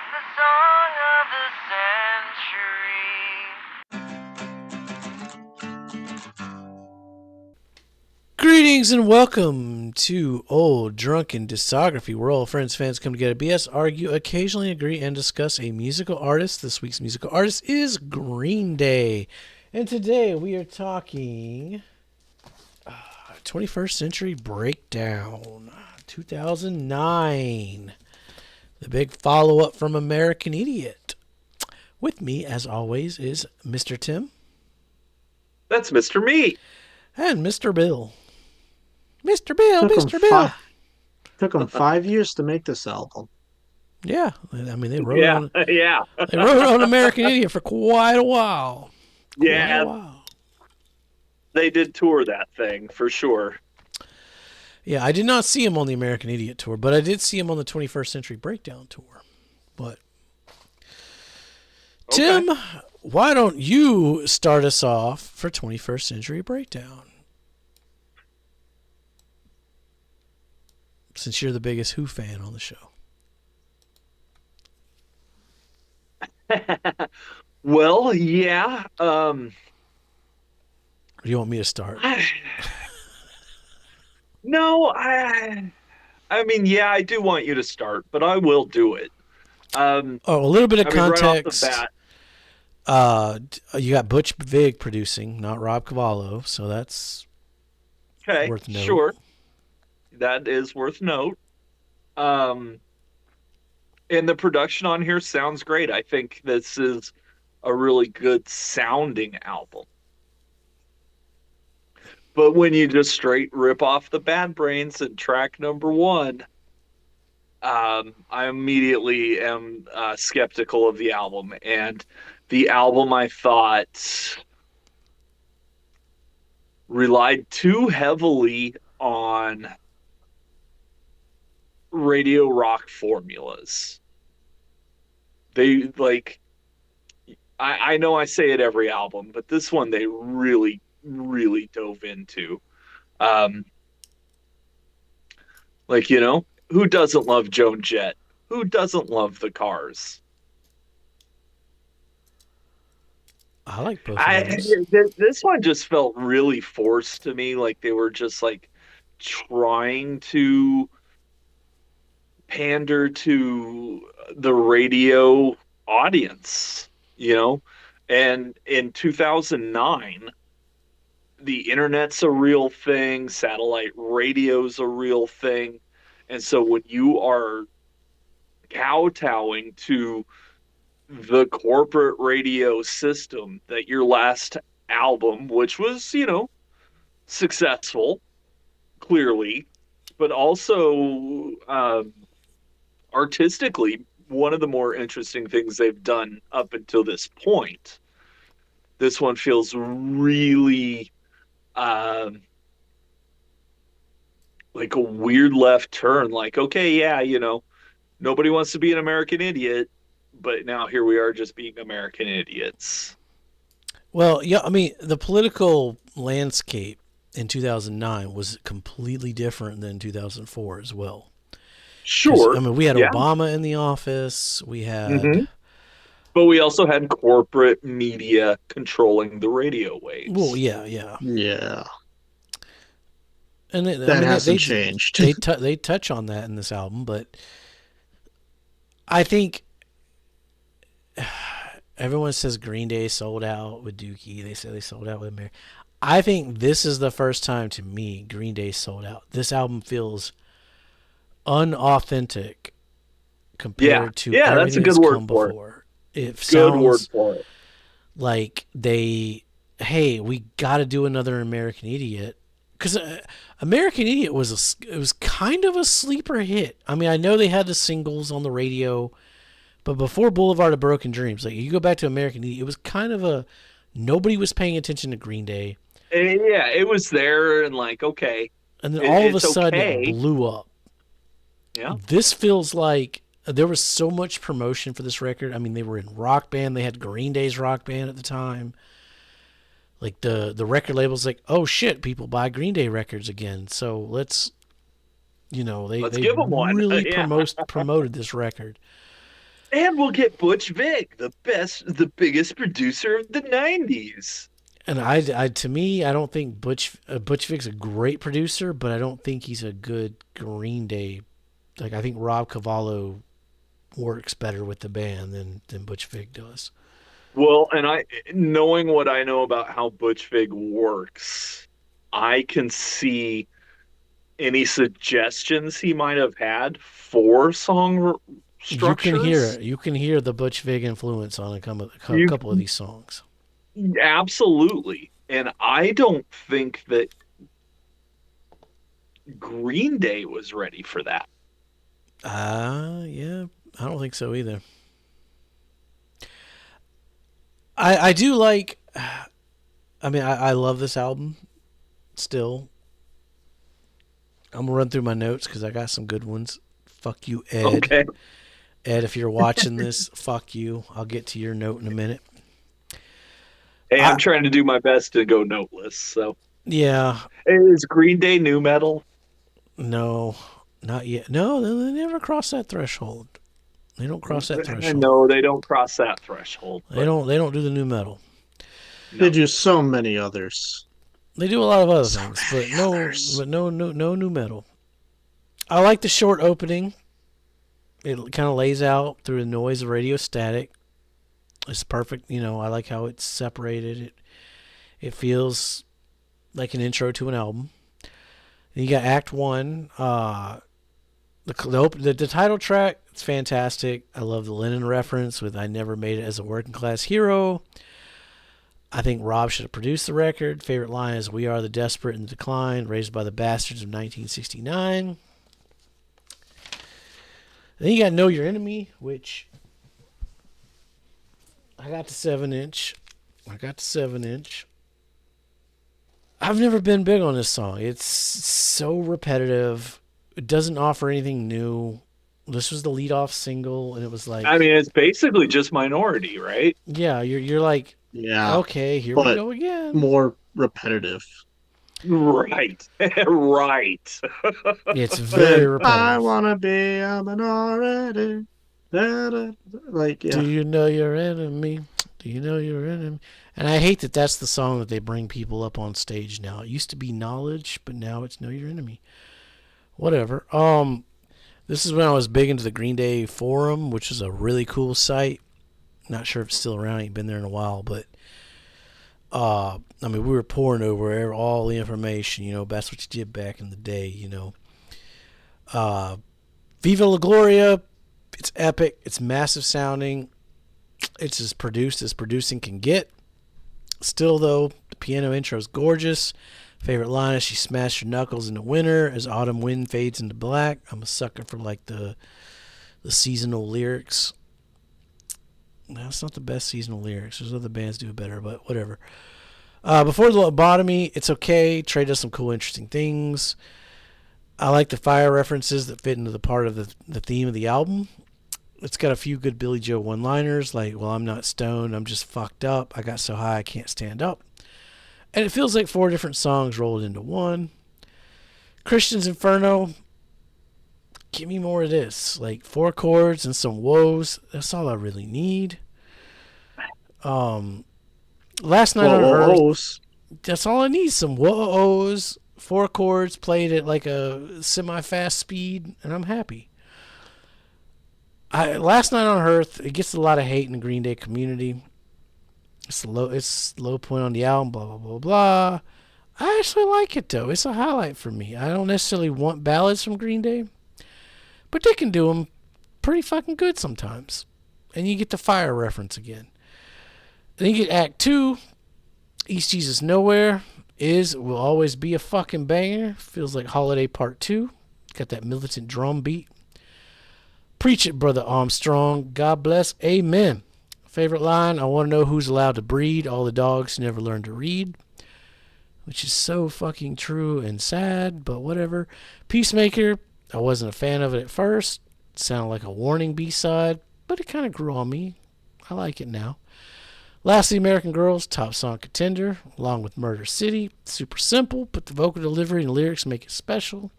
the song of the century. Greetings and welcome to Old Drunken Discography, where all friends, fans come together, BS, argue, occasionally agree, and discuss a musical artist. This week's musical artist is Green Day. And today we are talking 21st Century Breakdown, 2009. The big follow-up from American Idiot. With me, as always, is Mr. Tim. That's Mr. Me. And Mr. Bill. Mr. Bill, Mr. Bill. Took them 5 years to make this album. Yeah, I mean they wrote on yeah. they wrote on American Idiot for quite a while. They did tour that thing for sure. Yeah, I did not see him on the American Idiot tour, but I did see him on the 21st Century Breakdown tour. But Okay. Tim, why don't you start us off for 21st Century Breakdown? Since you're the biggest Who fan on the show. Well, yeah. Or do you want me to start? No, I mean, yeah, I do want you to start, but I will do it. A little bit of context. Right off the bat. You got Butch Vig producing, not Rob Cavallo, so that's Okay, worth note. sure. That is worth note. And the production on here sounds great. I think this is a really good sounding album. But when you just straight rip off the Bad Brains at track number 1, I immediately am skeptical of the album. And the album, I thought, relied too heavily on radio rock formulas. They, like, I know I say it every album, but this one they really dove into. Like, you know, who doesn't love Joan Jett? Who doesn't love the Cars? I like both of those. This one just felt really forced to me. Like they were just like trying to pander to the radio audience, you know? And in 2009, the internet's a real thing, satellite radio's a real thing. And so when you are kowtowing to the corporate radio system that your last album, which was, you know, successful, clearly, but also artistically, one of the more interesting things they've done up until this point. This one feels really like a weird left turn. Like, okay, yeah, you know, nobody wants to be an American Idiot, but now here we are just being American idiots. Well, yeah, I mean, the political landscape in 2009 was completely different than 2004 as well. Sure. I mean, we had Obama in the office. We had... But we also had corporate media controlling the radio waves. Well, yeah. And That hasn't changed. They touch on that in this album, but I think everyone says Green Day sold out with Dookie. They say they sold out with Mary. I think this is the first time to me Green Day sold out. This album feels unauthentic compared to everything that's a good word for before. It good sounds word for it. Like we got to do another American Idiot. Because American Idiot was kind of a sleeper hit. I mean, I know they had the singles on the radio, but before Boulevard of Broken Dreams, like you go back to American Idiot, it was kind of nobody was paying attention to Green Day. Yeah, it was there and like, okay. And then all of a sudden it blew up. Yeah. This feels like there was so much promotion for this record. I mean, they were in Rock Band. They had Green Day's Rock Band at the time. Like the record label's like, oh shit, people buy Green Day records again. So let's give them one. Really promoted this record. And we'll get Butch Vig, the biggest producer of the '90s. And to me, I don't think Butch Vig's a great producer, but I don't think he's a good Green Day. Like, I think Rob Cavallo works better with the band than Butch Vig does. Well, and knowing what I know about how Butch Vig works, I can see any suggestions he might have had for song structures. You can hear the Butch Vig influence on a couple of these songs. Absolutely. And I don't think that Green Day was ready for that. Yeah, I don't think so either. I do like, I mean, I love this album still. I'm going to run through my notes because I got some good ones. Fuck you, Ed. Okay. Ed, if you're watching this, fuck you. I'll get to your note in a minute. Hey, I'm trying to do my best to go noteless. So yeah. Is Green Day new metal? No, not yet. No, they never cross that threshold. They don't cross that threshold. No, they don't cross that threshold. They don't do the new metal. No. They do so many others. They do a lot of other things, but no new metal. I like the short opening. It kind of lays out through the noise of radio static. It's perfect. You know, I like how it's separated. It feels like an intro to an album. And you got Act 1. The title track, it's fantastic. I love the Lennon reference with I never made it as a working class hero. I think Rob should have produced the record. Favorite line is we are the desperate in the decline, raised by the bastards of 1969. Then you got Know Your Enemy, which I got the 7-inch. I've never been big on this song. It's so repetitive. It doesn't offer anything new. This was the lead-off single, and it was like... I mean, it's basically just Minority, right? Yeah, you're like, yeah, okay, here we go again. More repetitive. Right. Right. It's very repetitive. I want to be a minority. Like, yeah. Do you know your enemy? Do you know your enemy? And I hate that that's the song that they bring people up on stage now. It used to be Knowledge, but now it's Know Your Enemy. Whatever. This is when I was big into the Green Day forum, which is a really cool site. Not sure if it's still around. I ain't been there in a while, but I mean, we were pouring over all the information. You know, that's what you did back in the day. You know, Viva La Gloria. It's epic. It's massive sounding. It's as produced as producing can get. Still, though, the piano intro is gorgeous. Favorite line is she smashed her knuckles in the winter as autumn wind fades into black. I'm a sucker for like the seasonal lyrics. That's not the best seasonal lyrics. There's other bands do it better, but whatever. Before the lobotomy, it's okay. Trey does some cool, interesting things. I like the fire references that fit into the part of the theme of the album. It's got a few good Billy Joe one-liners like, well, I'm not stoned, I'm just fucked up. I got so high I can't stand up. And it feels like 4 different songs rolled into one. Christian's Inferno, give me more of this. Like 4 chords and some woes. That's all I really need. Last Night on Earth, that's all I need. Some woes, 4 chords played at like a semi-fast speed, and I'm happy. Last Night on Earth, it gets a lot of hate in the Green Day community. It's low point on the album, blah, blah, blah, blah. I actually like it, though. It's a highlight for me. I don't necessarily want ballads from Green Day, but they can do them pretty fucking good sometimes. And you get the fire reference again. Then you get Act 2, East Jesus Nowhere, will always be a fucking banger. Feels like Holiday Part 2. Got that militant drum beat. Preach it, Brother Armstrong. God bless. Amen. Favorite line, I want to know who's allowed to breed. All the dogs never learn to read. Which is so fucking true and sad, but whatever. Peacemaker, I wasn't a fan of it at first. It sounded like a Warning B-side, but it kind of grew on me. I like it now. Lastly, American Girls, top song contender, along with Murder City. Super simple, but the vocal delivery and lyrics make it special.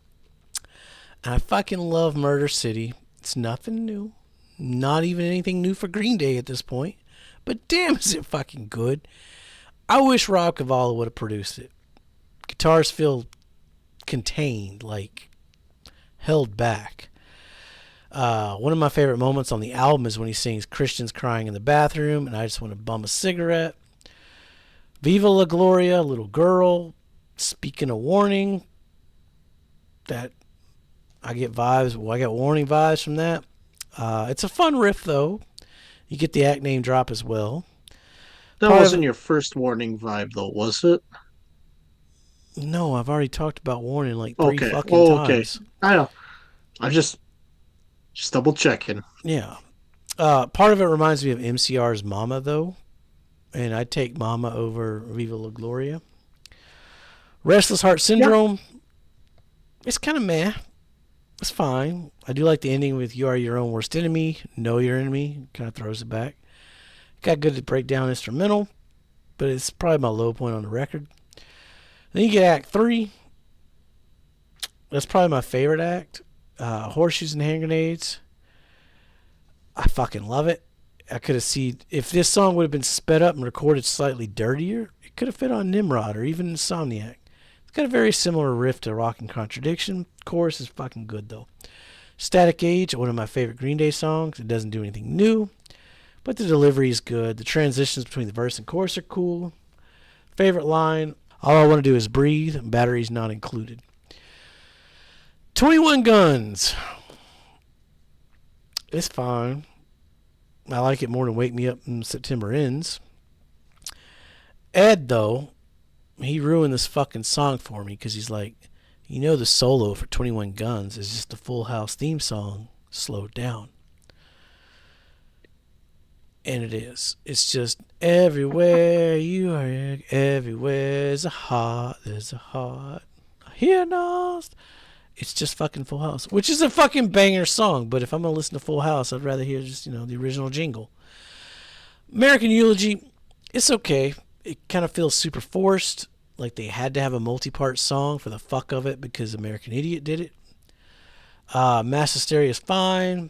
And I fucking love Murder City. It's nothing new. Not even anything new for Green Day at this point. But damn, is it fucking good. I wish Rob Cavallo would have produced it. Guitars feel contained, like held back. One of my favorite moments on the album is when he sings Christians crying in the bathroom and I just want to bum a cigarette. Viva La Gloria, Little Girl, Speaking a Warning. That I get vibes. Well, I got warning vibes from that. It's a fun riff though. You get the act name drop as well. That Part of wasn't it, your first warning vibe, though, was it? no, I've already talked about warning like three Okay. fucking Oh, okay. times. I know. I'm just double checking. Yeah. Part of it reminds me of MCR's Mama though, and I'd take Mama over Viva La Gloria. Restless Heart Yeah. Syndrome. It's kind of meh. It's fine. I do like the ending with "You are your own worst enemy." Know your enemy. Kind of throws it back. Got good to break down instrumental, but it's probably my low point on the record. Then you get Act 3. That's probably my favorite act. Horseshoes and Hand Grenades. I fucking love it. I could have seen, if this song would have been sped up and recorded slightly dirtier, it could have fit on Nimrod or even Insomniac. It's got a very similar riff to Rock and Contradiction. Chorus is fucking good though. Static Age, one of my favorite Green Day songs. It doesn't do anything new, but the delivery is good. The transitions between the verse and chorus are cool. Favorite line, all I want to do is breathe, batteries not included. 21 Guns. It's fine. I like it more than Wake Me Up when September Ends. Ed, though, he ruined this fucking song for me because he's like, you know, the solo for 21 Guns is just the Full House theme song slowed down. And it is. It's just everywhere you are, everywhere's a heart, there's a heart. Here knows. It's just fucking Full House, which is a fucking banger song. But if I'm gonna listen to Full House, I'd rather hear just the original jingle. American Eulogy, it's okay. It kind of feels super forced, like they had to have a multi-part song for the fuck of it because American Idiot did it. Mass Hysteria is fine.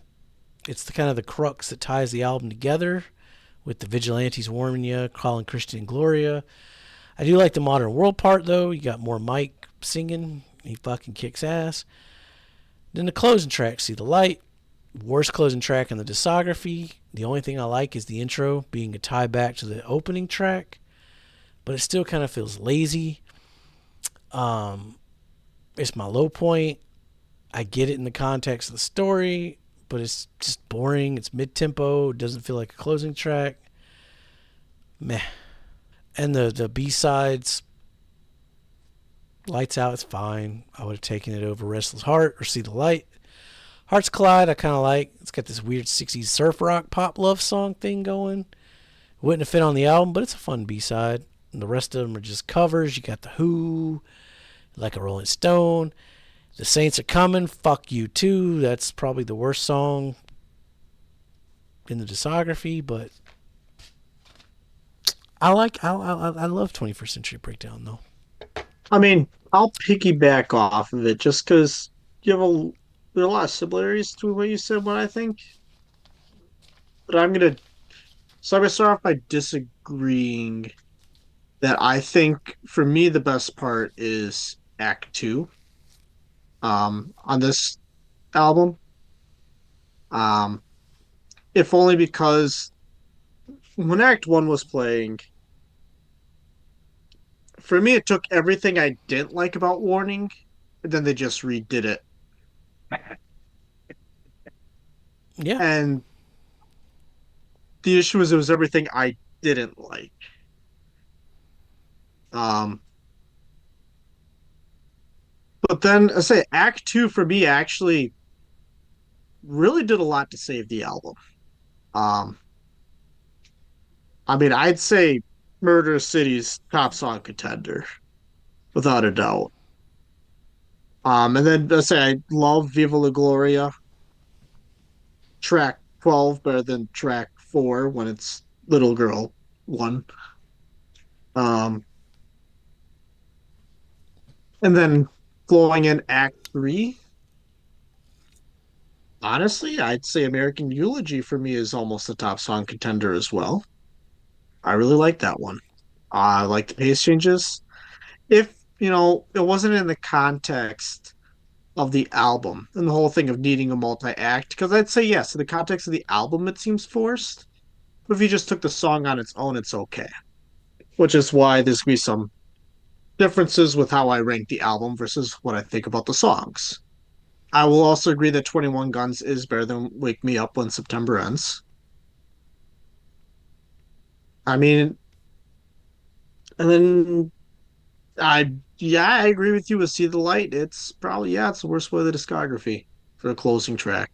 It's the kind of the crux that ties the album together, with the Vigilantes warming you, calling Christian Gloria. I do like the Modern World part though. You got more Mike singing. He fucking kicks ass. Then the closing track, See the Light. Worst closing track in the discography. The only thing I like is the intro being a tie back to the opening track, but it still kind of feels lazy. It's my low point. I get it in the context of the story, but it's just boring. It's mid-tempo. It doesn't feel like a closing track. Meh. And the B-sides, Lights Out is fine. I would have taken it over Restless Heart or See the Light. Hearts Collide, I kind of like. It's got this weird 60s surf rock pop love song thing going. Wouldn't have fit on the album, but it's a fun B-side. And the rest of them are just covers. You got The Who, Like a Rolling Stone. The Saints Are Coming, Fuck You Too. That's probably the worst song in the discography, but I love 21st Century Breakdown though. I mean, I'll piggyback off of it just because you have there are a lot of similarities to what you said, what I think. But I'm gonna start off by disagreeing that I think for me the best part is Act Two, on this album. Um, if only because when Act One was playing, for me it took everything I didn't like about Warning, and then they just redid it. Yeah. And the issue is it was everything I didn't like. Um, but then I say Act Two for me actually really did a lot to save the album. Um, I mean, I'd say Murder City's top song contender, without a doubt. And then I say I love Viva La Gloria. Track 12 better than track 4 when it's Little Girl 1. Um, and then flowing in Act 3. Honestly, I'd say American Eulogy for me is almost a top song contender as well. I really like that one. I like the pace changes. If, it wasn't in the context of the album and the whole thing of needing a multi-act, because I'd say yes, in the context of the album, it seems forced. But if you just took the song on its own, it's okay. Which is why there's gonna be some differences with how I rank the album versus what I think about the songs. I will also agree that 21 Guns is better than Wake Me Up When September Ends. I mean, and then I agree with you with See the Light. It's probably, it's the worst one of the discography for the closing track.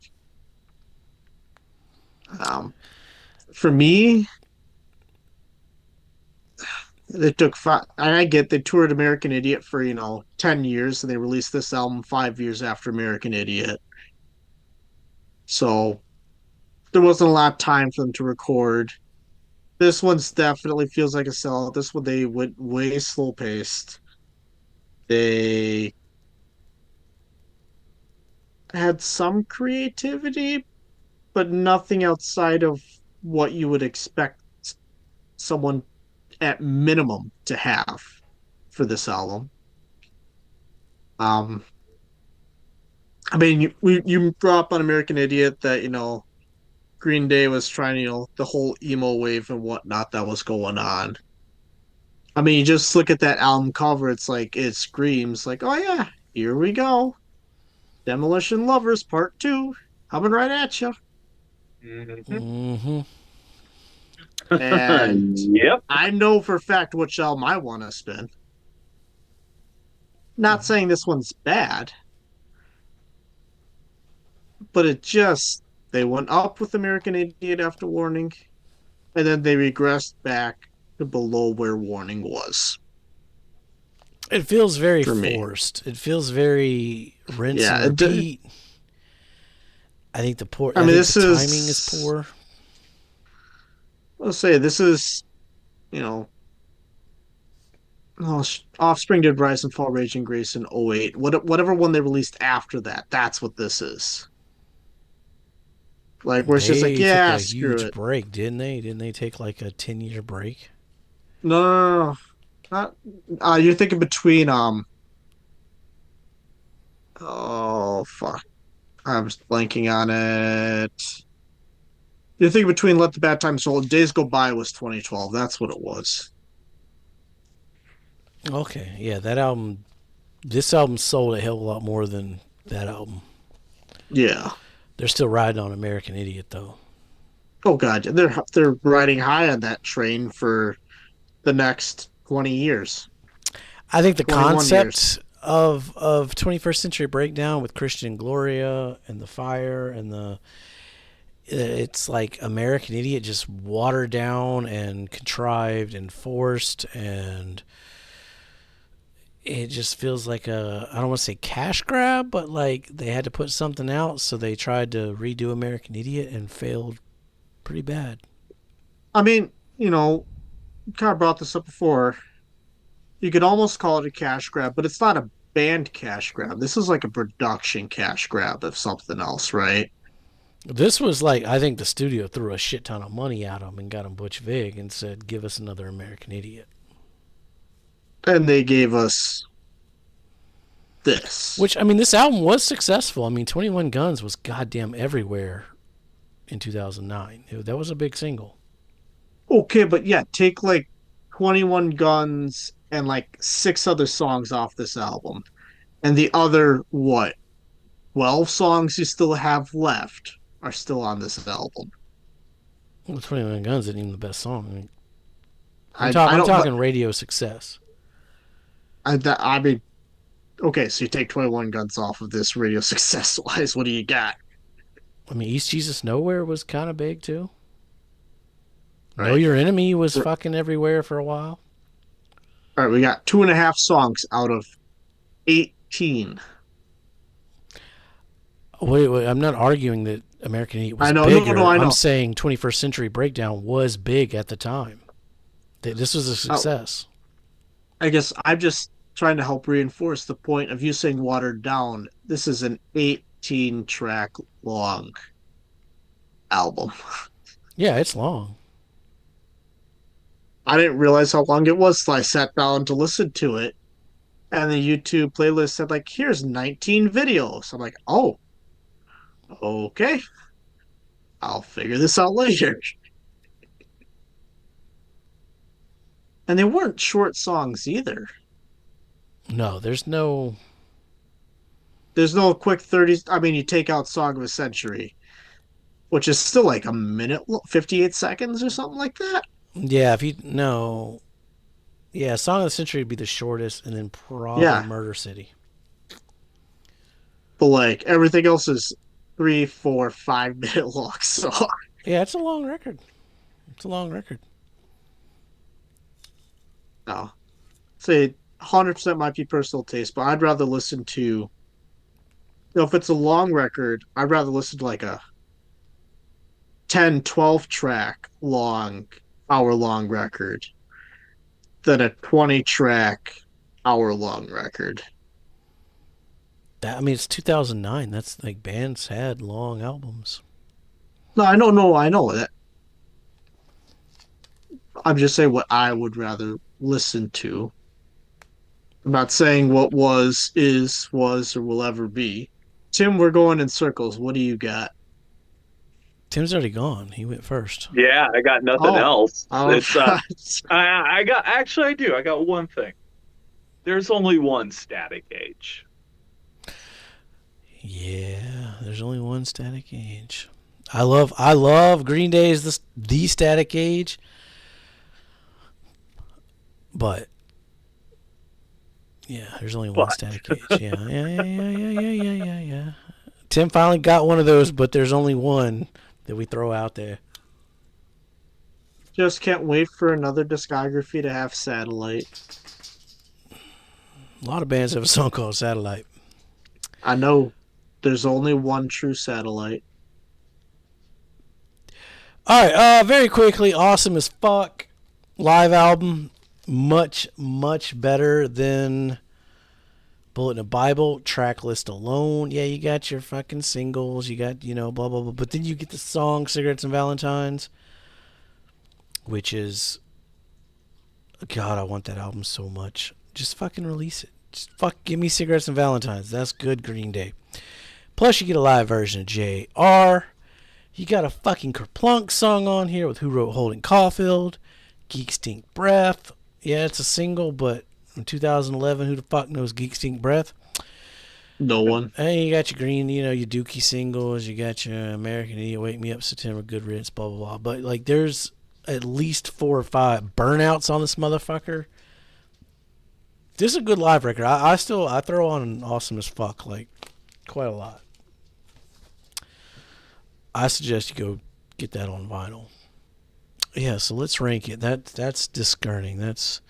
Um, for me, they took five, and I get they toured American Idiot for, 10 years, and they released this album 5 years after American Idiot. So there wasn't a lot of time for them to record. This one's definitely feels like a sellout. This one they went way slow paced. They had some creativity, but nothing outside of what you would expect someone at minimum to have for this album. Um, I mean, you brought up on American Idiot that Green Day was trying, the whole emo wave and whatnot that was going on. I mean, you just look at that album cover. It's like it screams like, "Oh yeah, here we go, Demolition Lovers Part 2, coming right at you." Mhm. Mm-hmm. And Yep. I know for a fact which album I want to spin. Not saying this one's bad, but they went up with American Idiot after Warning, and then they regressed back to below where Warning was It feels very for me. forced. It feels very rinse and Yeah, repeat. I think the I mean, the this timing is is. poor. Let's say this is, you know, oh, Offspring did Rise and Fall, Raging Grace in '08. Whatever one they released after that, that's what this is. Like, where it's just like, They took yeah, a screw huge it. break, didn't they? Didn't they take like a 10-year break? No, no, no, no. Not. You're thinking between Oh fuck, I'm just blanking on it. You're thinking between Let the Bad Times Roll and Days Go By was 2012. That's what it was. Okay, yeah, that album. This album sold a hell of a lot more than that album. Yeah. They're still riding on American Idiot though. Oh god, they're riding high on that train for the next 20 years, I think the 21 years. concept of 21st Century Breakdown with Christian Gloria and the fire and the it's like American Idiot just watered down and contrived and forced, and it just feels like I don't want to say cash grab, but like they had to put something out, so they tried to redo American Idiot and failed pretty bad. I mean, kind of brought this up before. You could almost call it a cash grab, but it's not a band cash grab. This is like a production cash grab of something else, right? This was like, I think the studio threw a shit ton of money at him and got him Butch Vig and said, "Give us another American Idiot." And they gave us this. Which, I mean, this album was successful. I mean, 21 Guns was goddamn everywhere in 2009. That was a big single. Okay, but yeah, take like 21 Guns and like six other songs off this album. And the other, what, 12 songs you still have left are still on this album. Well, 21 Guns isn't even the best song. I mean, I I'm don't, but talking radio success. I mean, okay, so you take 21 Guns off of this radio success wise. What do you got? I mean, East Jesus Nowhere was kind of big too. Know Right. Your Enemy was All fucking everywhere for a while. right, we got two and a half songs out of 18. Wait, I'm not arguing that American Idiot was I know, no, no, bigger. I I'm know. saying 21st Century Breakdown was big at the time. This was a Uh, success. I guess I'm just trying to help reinforce the point of you saying watered down. This is an 8 19 track long album. Yeah, it's long. I didn't realize how long it was, so I sat down to listen to it. And the YouTube playlist said, like, here's 19 videos. I'm like, oh, okay. I'll figure this out later. And they weren't short songs either. No, there's no. There's no quick 30s. I mean, you take out Song of a Century, which is still like a minute, 58 seconds or something like that. Yeah, if you no. Yeah, Song of the Century would be the shortest, and then probably Yeah. Murder City. But like everything else is 3, 4, 5 minute long. So Yeah, it's a long record. It's a long record. no, say 100% might be personal taste, but I'd rather listen to, if it's a long record, I'd rather listen to like a 10, 12 track long, hour long record than a 20 track, hour long record. That I mean, it's 2009. That's like bands had long albums. No, I know that. I'm just saying what I would rather listen to. I'm not saying what was, is, was, or will ever be. Tim, we're going in circles. What do you got? Tim's already gone. He went first. Yeah, I got nothing else. It's I got actually I do. I got one thing. There's only one Static Age. Yeah, there's only one Static Age. I love Green Day's the Static Age, but yeah, there's only one But Static Age. Yeah. Tim finally got one of those, but there's only one that we throw out there. just can't wait for another discography to have Satellite. A lot of bands have a song called Satellite. I know there's only one true Satellite. All right, very quickly, awesome as fuck live album, much better than Bullet in a Bible. Track list alone, yeah, you got your fucking singles, you got blah blah blah, but then you get the song "Cigarettes and Valentines," which is, God, I want that album so much. Just fucking release it. Just give me "Cigarettes and Valentines." That's good Green Day. Plus, you get a live version of J.R. You got a fucking Kerplunk song on here with Who Wrote Holden Caulfield. Geek Stink Breath. Yeah, it's a single, but in 2011, who the fuck knows Geek Stink Breath? No one. And you got your Green, your Dookie singles. You got your American Idiot, Wake Me Up September, Good Riddance, blah, blah, blah. But, like, there's at least 4 or 5 burnouts on this motherfucker. This is a good live record. I throw on Awesome as Fuck, like, quite a lot. I suggest you go get that on vinyl. Yeah, so let's rank it. That's discerning. That's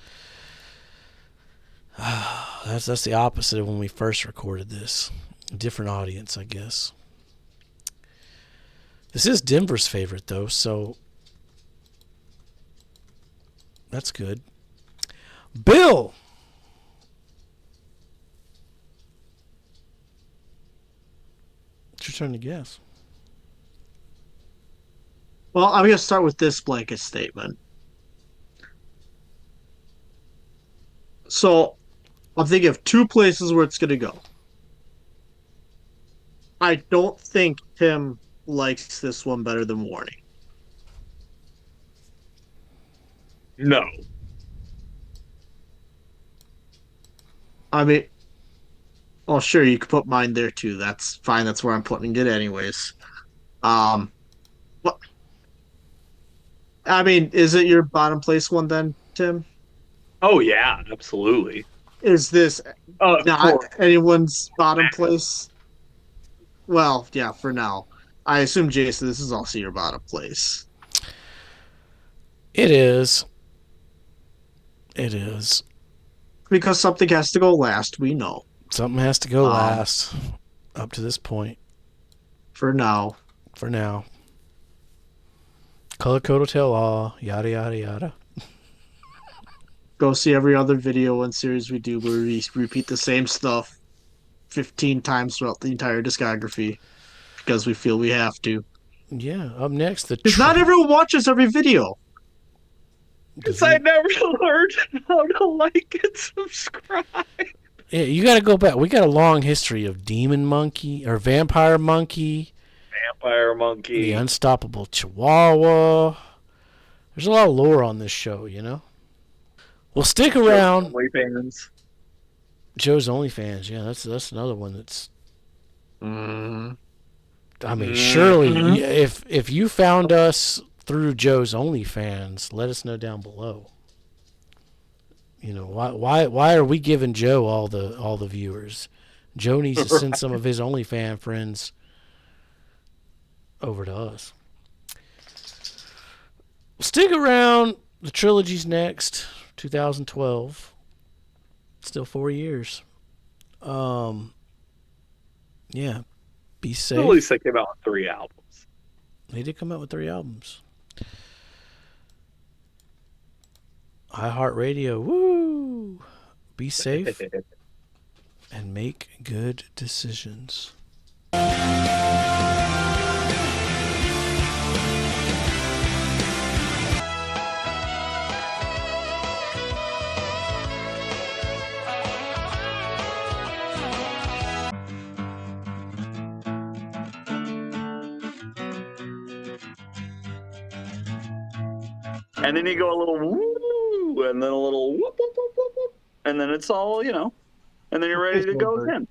the opposite of when we first recorded this. A different audience, I guess. This is Denver's favorite though, so that's good. Bill. It's your turn to guess. Well, I'm going to start with this blanket statement. So I'm thinking of 2 places where it's going to go. I don't think Tim likes this one better than Warning. no. I mean, oh, sure, you could put mine there too. That's fine. That's where I'm putting it anyways. What? I mean, is it your bottom place one then, Tim? Oh yeah, absolutely. Is this not For anyone's bottom place? Well, yeah, for now. I assume, Jason, this is also your bottom place. It is. It is. Because something has to go last, we know. Something has to go last up to this point. For now. For now. Color Code will tell all. Yada, yada, yada. Go see every other video and series we do where we repeat the same stuff 15 times throughout the entire discography because we feel we have to. Yeah. Up next, the Because not everyone watches every video. Because I never learned how to like and subscribe. Yeah, you got to go back. We got a long history of Demon Monkey or Vampire Monkey, Vampire Monkey, the Unstoppable Chihuahua. There's a lot of lore on this show, you know. Well, stick around. Joe's OnlyFans. Yeah, that's another one that's. I mean, surely if you found us through Joe's OnlyFans, let us know down below. You know, why are we giving Joe all the viewers? Joe needs to send some of his OnlyFans friends over to us. Stick around. The trilogy's next, 2012. Still 4 years. Yeah. Be safe. At least they came out with 3 albums. They did come out with 3 albums. iHeartRadio, woo! Be safe and make good decisions. And then you go a little woo, and then a little whoop, whoop, whoop, whoop, whoop, and then it's all, and then you're ready to go again.